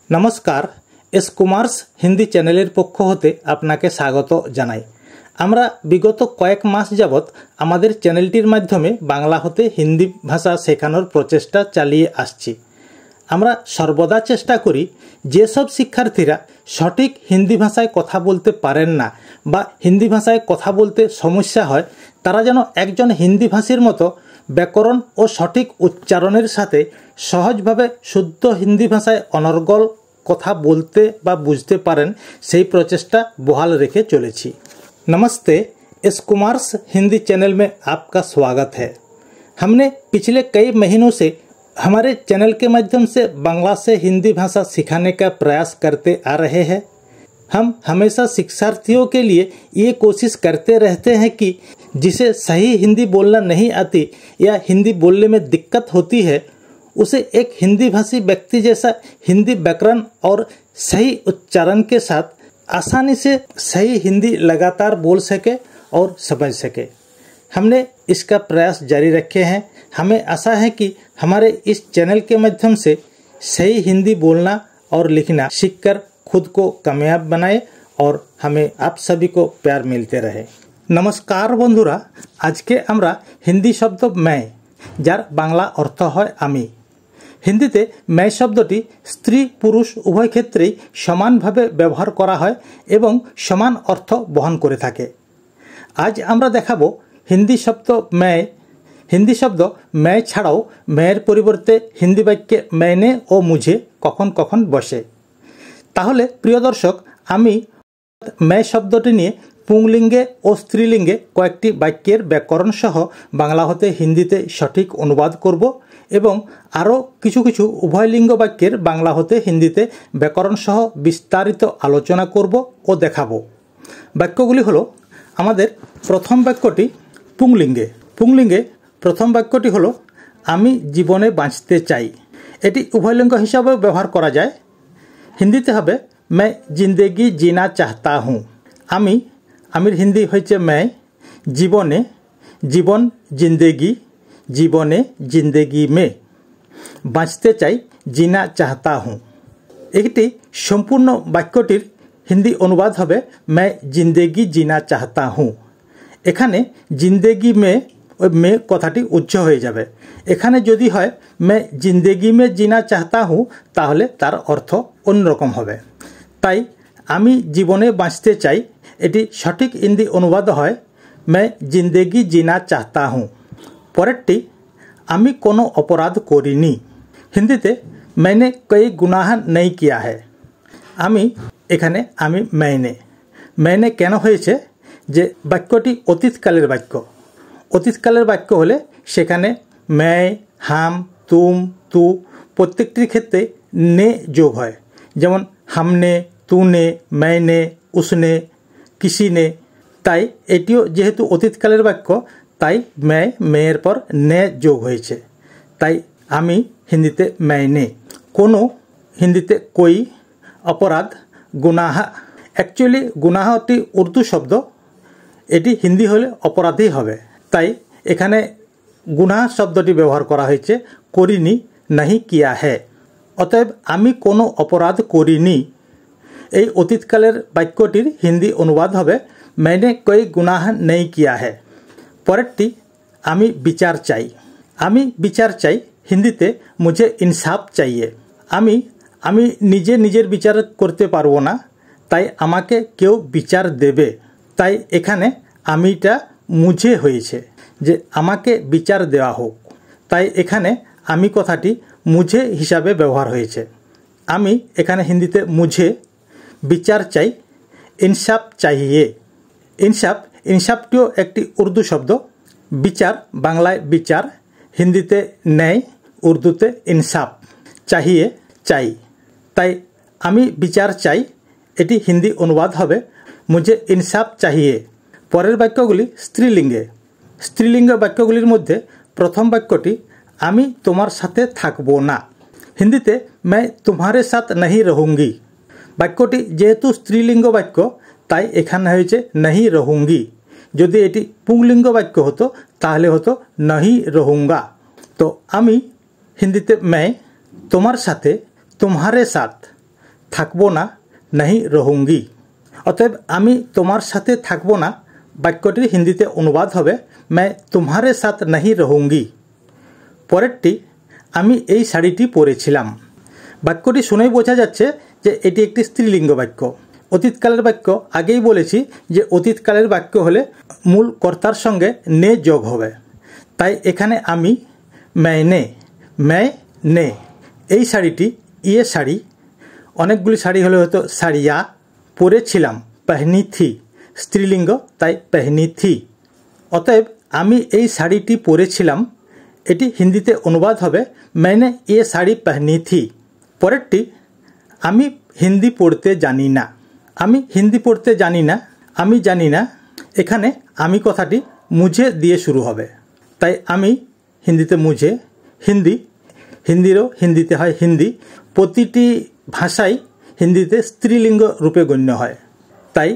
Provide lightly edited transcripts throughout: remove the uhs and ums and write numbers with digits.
नमस्कार S Kumars Hindi channel पक्ष होते आपनाके स्वागत जानाई। आमरा विगत कयेक मास जाबत आमादेर चैनलटिर माध्यमे बांगला होते हिंदी भाषा शेखानोर प्रचेष्टा चालिए आसछि। आमरा सर्वदा चेष्टा करी जे सब शिक्षार्थीरा सठिक हिंदी भाषाय कथा बोलते पारेन ना बा हिंदी भाषाय कथा बोलते समस्या हय तारा जेन एकजन हिंदी भाषीर मतो व्याकरण और सठिक उच्चारणेर साथे सहजभावे शुद्ध हिंदी भाषाय अनर्गल कथा बोलते बा बुझते पारेन सेई प्रचेष्टा बहाल रेखे चलेछि। नमस्ते, एस कुमार्स हिंदी चैनल में आपका स्वागत है। हमने पिछले कई महीनों से हमारे चैनल के माध्यम से बांग्ला से हिंदी भाषा सिखाने का प्रयास करते आ रहे हैं। हम हमेशा शिक्षार्थियों के लिए ये कोशिश करते रहते हैं कि जिसे सही हिंदी बोलना नहीं आती या हिंदी बोलने में दिक्कत होती है उसे एक हिंदी भाषी व्यक्ति जैसा हिंदी व्याकरण और सही उच्चारण के साथ आसानी से सही हिंदी लगातार बोल सके और समझ सके। हमने इसका प्रयास जारी रखे हैं। हमें आशा है कि हमारे इस चैनल के माध्यम से सही हिंदी बोलना और लिखना सीखकर खुद को कामयाब बनाए और हमें आप सभी को प्यार मिलते रहे। नमस्कार बंधुरा, आज के आमरा हिंदी शब्द मैं जार बांगला अर्थ है आमी। हिंदीते मैं शब्दटी स्त्री पुरुष उभय क्षेत्रेई समान भावे व्यवहार करा है एवं समान अर्थ बहन करे थाके। आज आमरा देखाबो हिंदी शब्द मैं छाड़ाओ मैर परिवर्ते हिंदी वाक्ये मैंने और मुझे कखन कखन बसे। ताहले प्रिय दर्शक, आमी मैं शब्दटी निये पुंलिंगे और स्त्रीलिंगे कयेकटी वाक्येर व्याकरण सह बांगला होते हिंदीते सठिक अनुवाद करब एवं आरो किछु किछु उभयलिंग वाक्येर बांगला होते हिंदीते व्याकरण सह विस्तारित आलोचना करब और देखाबो। वाक्यगुली हलो आमादेर प्रथम वाक्यटी पुंलिंगे प्रथम वाक्यटी हलो आमी जीवने बाँचते चाई। एटी उभयलिंग हिसाबे व्यवहार करा जाए। हिंदीते हबे मैं जिंदगी जीना चाहता हूँ। आमिर हिंदी होइछे मैं, जीवने जीवन, जिंदगी जीवने जिंदगी में, बाँचते चाई जीना चाहता हूँ। एकटी सम्पूर्ण वाक्यटिर हिंदी अनुवाद हबे मैं जिंदगी जीना चाहता हूँ। एखाने जिंदगी में में कथाटी उच्च हो जाबे। एखाने यदि है मैं जिंदगी में जीना चाहता हूँ ताहले तार अर्थ अन्य रकम हबे। ताई आमी जीवने बाँचते चाई एटी सठिक हिंदी अनुवाद है मैं जिंदगी जीना चाहता हूँ। परेरटी आमी कोनो अपराध करिनी। हिंदीते मैंने कोई गुनाह नहीं किया है। मैंने केन होयेछे जे वाक्यटी अतीतकालेर वाक्य। अतीतकालेर वाक्य होले सेखाने मैं, हम, तुम, तू प्रत्येकटिर क्षेत्रे ने जोग है। जेमन हमने, तूने, मैंने, उसने, किसी ने। ताई एटिओ जेहेतु अतीतकालेर वाक्य ताई मैं मेयर पर ने जोग होयेछे। ताई आमी हिंदीते मैंने। कोनो हिंदीते कोई, अपराध, गुनाह। एक्चुअली गुनाहटी उर्दू शब्द, एटी हिंदी होले अपराधी हबे। ताई एखाने गुनाह शब्दटी व्यवहार करा हयेछे करिनी, नहीं किया है। अतएव आमी कोनो अपराध करिनी। এই অতীতকালের বাক্যটির হিন্দি অনুবাদ হবে मैंने कोई गुनाह नहीं किया है। পরেরটি আমি বিচার চাই। হিন্দিতে मुझे इंसाफ चाहिए। আমি নিজে নিজের বিচার করতে পারবো না, তাই আমাকে কেউ বিচার দেবে। তাই এখানে আমিটা মুঝে হয়েছে যে আমাকে বিচার দেওয়া হোক। তাই এখানে আমি কথাটি মুঝে হিসাবে ব্যবহার হয়েছে। আমি এখানে হিন্দিতে মুঝে বিচার চাই, इंसाफ चाहिए। इंसाफটিও একটি উর্দু শব্দ। বিচার বাংলায় বিচার, হিন্দিতে ন্যায়, উর্দুতে इंसाफ। चाहिए চাই। তাই আমি বিচার চাই এটি হিন্দি অনুবাদ হবে मुझे इंसाफ चाहिए। পরের বাক্যগুলি স্ত্রীলিঙ্গ বাক্যগুলির মধ্যে প্রথম বাক্যটি আমি তোমার সাথে থাকবো না। হিন্দিতে मैं तुम्हारे साथ नहीं रहूंगी। বাক্যটি যেহেতু স্ত্রীলিঙ্গ বাক্য তাই এখানে হয়েছে नहीं रहूंगी। যদি এটি পুংলিঙ্গ বাক্য হতো তাহলে হতো नहीं रहूंगा। তো আমি হিন্দিতে मैं, তোমার সাথে तुम्हारे साथ থাকবো না नहीं रहूंगी। অতএব আমি তোমার সাথে থাকবো না বাক্যটির হিন্দিতে অনুবাদ হবে मैं तुम्हारे साथ नहीं रहूंगी। পরেরটি আমি এই শাড়িটি পরেছিলাম। বাক্যটি শুনেই বোঝা যাচ্ছে যে এটি একটি স্ত্রীলিঙ্গ বাক্য। অতীতকালের বাক্য আগেই বলেছি যে অতীতকালের বাক্য হলে মূল কর্তার সঙ্গে নে যোগ হবে। তাই এখানে আমি मैं এই শাড়িটি ইয়ে শাড়ি, অনেকগুলি শাড়ি হলে হয়তো শাড়িয়া, পরেছিলাম पहनी थी, স্ত্রীলিঙ্গ তাই पहनी थी। অতএব আমি এই শাড়িটি পরেছিলাম এটি হিন্দিতে অনুবাদ হবে मैंने ये শাড়ি पहनी थी। পরেরটি আমি হিন্দি পড়তে জানি না। আমি হিন্দি পড়তে জানি না, আমি জানি না, এখানে আমি কথাটি মুঝে দিয়ে শুরু হবে। তাই আমি হিন্দিতে মুঝে, হিন্দিরও হিন্দিতে হয় হিন্দি। প্রতিটি ভাষাই হিন্দিতে স্ত্রীলিঙ্গ রূপে গণ্য হয়। তাই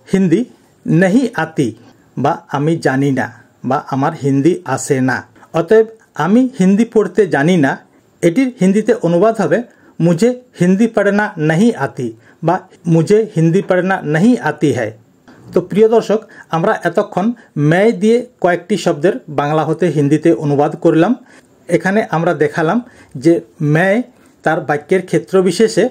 হিন্দি नहीं आती বা আমি জানি না বা আমার হিন্দি আসে না। অতএব আমি হিন্দি পড়তে জানি না এটির হিন্দিতে অনুবাদ হবে मुझे हिंदी पढ़ना नहीं आती বা मुझे हिंदी पढ़ना नहीं आती है। তো প্রিয় দর্শক, আমরা এতক্ষণ मैं দিয়ে কয়েকটি শব্দের বাংলা হতে হিন্দিতে অনুবাদ করলাম। এখানে আমরা দেখালাম যে मैं তার বাক্যের ক্ষেত্র বিশেষে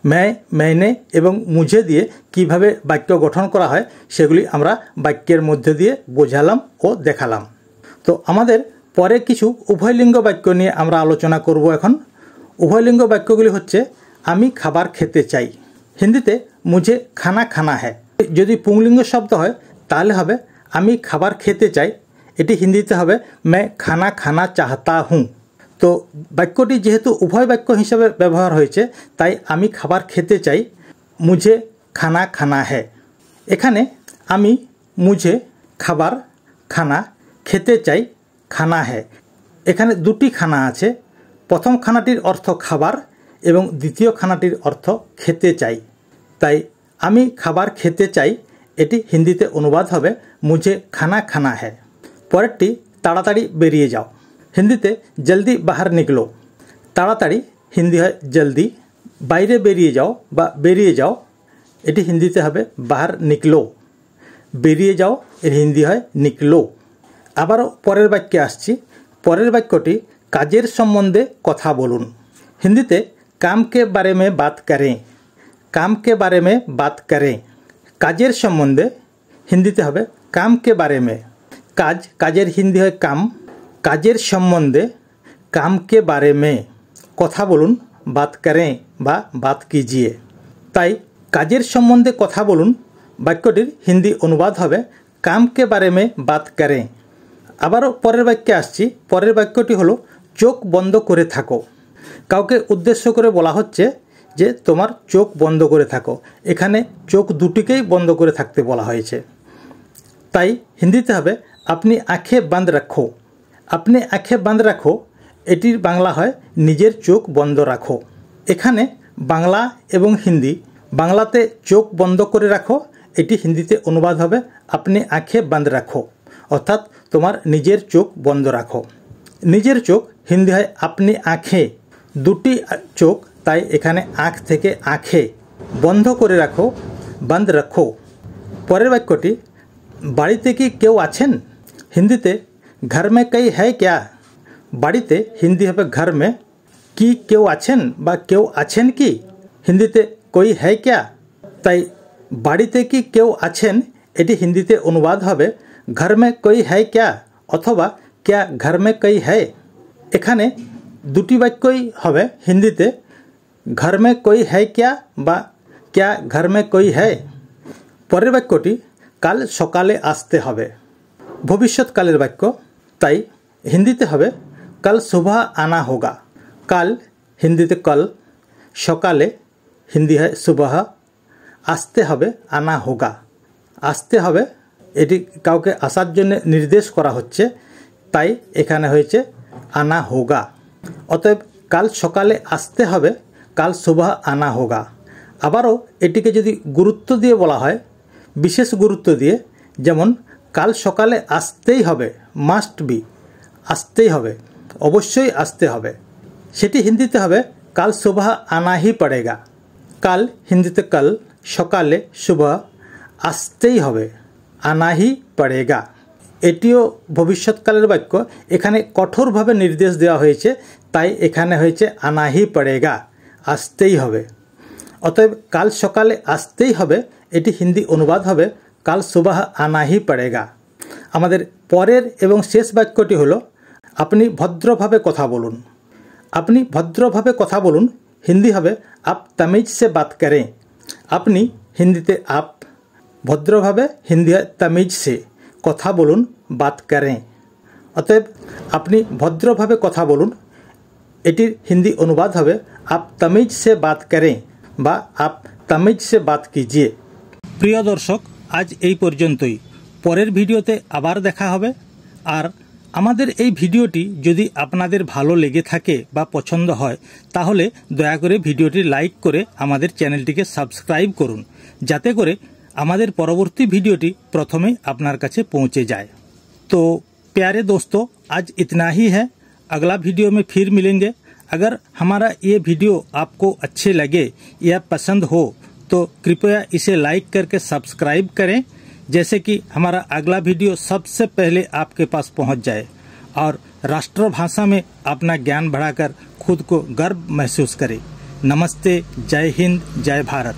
मैं, मैंने এবং मुझे দিয়ে কিভাবে বাক্য গঠন করা হয় সেগুলি আমরা বাক্যের মধ্যে দিয়ে বোঝালাম ও দেখালাম। তো আমাদের পরে কিছু উভয়লিঙ্গ বাক্য নিয়ে আমরা আলোচনা করব এখন। উভয়লিঙ্গ বাক্যগুলি হচ্ছে আমি খাবার খেতে চাই, হিন্দিতে মুঝে খানা খানা হ্যায়। যদি পুংলিঙ্গ শব্দ হয় তাহলে হবে আমি খাবার খেতে চাই, এটি হিন্দিতে হবে मैं খানা খানা চাহতা হুঁ। তো বাক্যটি যেহেতু উভয় বাক্য হিসাবে ব্যবহার হয়েছে তাই আমি খাবার খেতে চাই মুঝে খানা খানা হ্যায়। এখানে আমি মুঝে খাবার, খানা, খেতে চাই খানা হ্যায়। এখানে দুটি খানা আছে। প্রথম খানাটির অর্থ খাবার এবং দ্বিতীয় খানাটির অর্থ খেতে চাই। তাই আমি খাবার খেতে চাই এটি হিন্দিতে অনুবাদ হবে মুঝে খানা খানা হ্যায়। পরেরটি তাড়াতাড়ি বেরিয়ে যাও, হিন্দিতে জলদি বাহার নিকলো। তাড়াতাড়ি হিন্দি হয় জলদি, বাইরে বেরিয়ে যাও বা বেরিয়ে যাও এটি হিন্দিতে হবে বাহার নিকলো। বেরিয়ে যাও এর হিন্দি হয় নিকলো। আবারও পরের বাক্যে আসছি। পরের বাক্যটি কাজের সম্বন্ধে কথা বলুন, হিন্দিতে কাম কে বারে মে বাত করেं। কাম কে বারে মে বাত করেं। কাজের সম্বন্ধে হিন্দিতে হবে কাম কে বারে মে। কাজ, কাজের হিন্দি হয় কাম। কাজের সম্বন্ধে কাম কে বারে মে কথা বলুন, বাত করেं বা বাত কিজিয়ে। তাই কাজের সম্বন্ধে কথা বলুন বাক্যটির হিন্দি অনুবাদ হবে কাম কে বারে মে বাত করেं। আবারও পরের বাক্যে আসছি। পরের বাক্যটি হলো চোখ বন্ধ করে থাকো। কাউকে উদ্দেশ্য করে বলা হচ্ছে যে তোমার চোখ বন্ধ করে থাকো। এখানে চোখ দুটিকেই বন্ধ করে থাকতে বলা হয়েছে। তাই হিন্দিতে হবে আপনি আঁখে বাঁধ রাখো। আপনি আঁখে বাঁধ রাখো এটির বাংলা হয় নিজের চোখ বন্ধ রাখো। এখানে বাংলা এবং হিন্দি, বাংলাতে চোখ বন্ধ করে রাখো এটি হিন্দিতে অনুবাদ হবে আপনি আঁখে বাঁধ রাখো, অর্থাৎ তোমার নিজের চোখ বন্ধ রাখো। নিজের চোখ হিন্দি হয় আপনি আঁখে, দুটি চোখ তাই এখানে আঁখ থেকে আঁখে। বন্ধ করে রাখো, বন্ধ রাখো। পরের বাক্যটি বাড়িতে কি কেউ আছেন, হিন্দিতে ঘর মে কই হ্যায় ক্যা। বাড়িতে হিন্দি হবে ঘর মে, কি কেউ আছেন বা কেউ আছেন কি হিন্দিতে কই হ্যায় ক্যা। তাই বাড়িতে কি কেউ আছেন এটি হিন্দিতে অনুবাদ হবে ঘর মে কই হ্যায় ক্যা অথবা ক্যা ঘর মে কই হ্যায়। এখানে দুটি বাক্যই হবে হিন্দিতে ঘর মে কই হ্যায় ক্যা বা ক্যা ঘর মে কই হ্যায়। পরের বাক্যটি কাল সকালে আসতে হবে, ভবিষ্যৎকালের বাক্য। তাই হিন্দিতে হবে কাল সুবহ আনা হোগা। কাল হিন্দিতে কল, সকালে হিন্দি হয় সুবহ, আসতে হবে আনা হোগা। আসতে হবে এটি কাউকে আসার জন্য নির্দেশ করা হচ্ছে তাই এখানে হয়েছে আনা হোগা। অতএব কাল সকালে আসতে হবে কাল সুবহ আনা হোগা। আবারও এটিকে যদি গুরুত্ব দিয়ে বলা হয়, বিশেষ গুরুত্ব দিয়ে, যেমন কাল সকালে আসতেই হবে, মাস্ট বি, আসতেই হবে, অবশ্যই আসতে হবে, সেটি হিন্দিতে হবে কাল সুবহ আনা হি পড়েগা। কাল হিন্দিতে কাল, সকালে সুবহ, আসতেই হবে আনা হি পড়েগা। এটিও ভবিষ্যৎকালের বাক্য, এখানে কঠোরভাবে নির্দেশ দেওয়া হয়েছে, তাই এখানে হয়েছে আনা হি পড়েগা, আসতেই হবে। অতএব কাল সকালে আসতেই হবে, এটি হিন্দি অনুবাদ হবে কাল সুবহ আনা হি পড়েগা। আমাদের পরের এবং শেষ বাক্যটি হলো আপনি ভদ্রভাবে কথা বলুন। আপনি ভদ্রভাবে কথা বলুন হিন্দি হবে আপ তমিজ সে বাত করেন। আপনি হিন্দিতে আপ, ভদ্রভাবে হিন্দি হয় তমিজ সে, কথা বলুন বাত করেন। অতএব আপনি ভদ্রভাবে কথা বলুন, এটির হিন্দি অনুবাদ হবে আপ তমিজ সে বাত করেন বা আপ তমিজ সে বাত কিজিয়ে। প্রিয় দর্শক, আজ এই পর্যন্তই। পরের ভিডিওতে আবার দেখা হবে। আর আমাদের এই ভিডিওটি যদি আপনাদের ভালো লেগে থাকে বা পছন্দ হয়, তাহলে দয়া করে ভিডিওটি লাইক করে আমাদের চ্যানেলটিকে সাবস্ক্রাইব করুন, যাতে করে আমাদের পরবর্তী ভিডিওটি প্রথমে আপনার কাছে पहुंचे जाए। तो प्यारे दोस्तों, आज इतना ही है। अगला वीडियो में फिर मिलेंगे। अगर हमारा ये वीडियो आपको अच्छे लगे या पसंद हो तो कृपया इसे लाइक करके सब्सक्राइब करें, जैसे कि हमारा अगला वीडियो सबसे पहले आपके पास पहुंच जाए और राष्ट्रभाषा में अपना ज्ञान बढ़ाकर खुद को गर्व महसूस करें। नमस्ते, जय हिंद, जय भारत।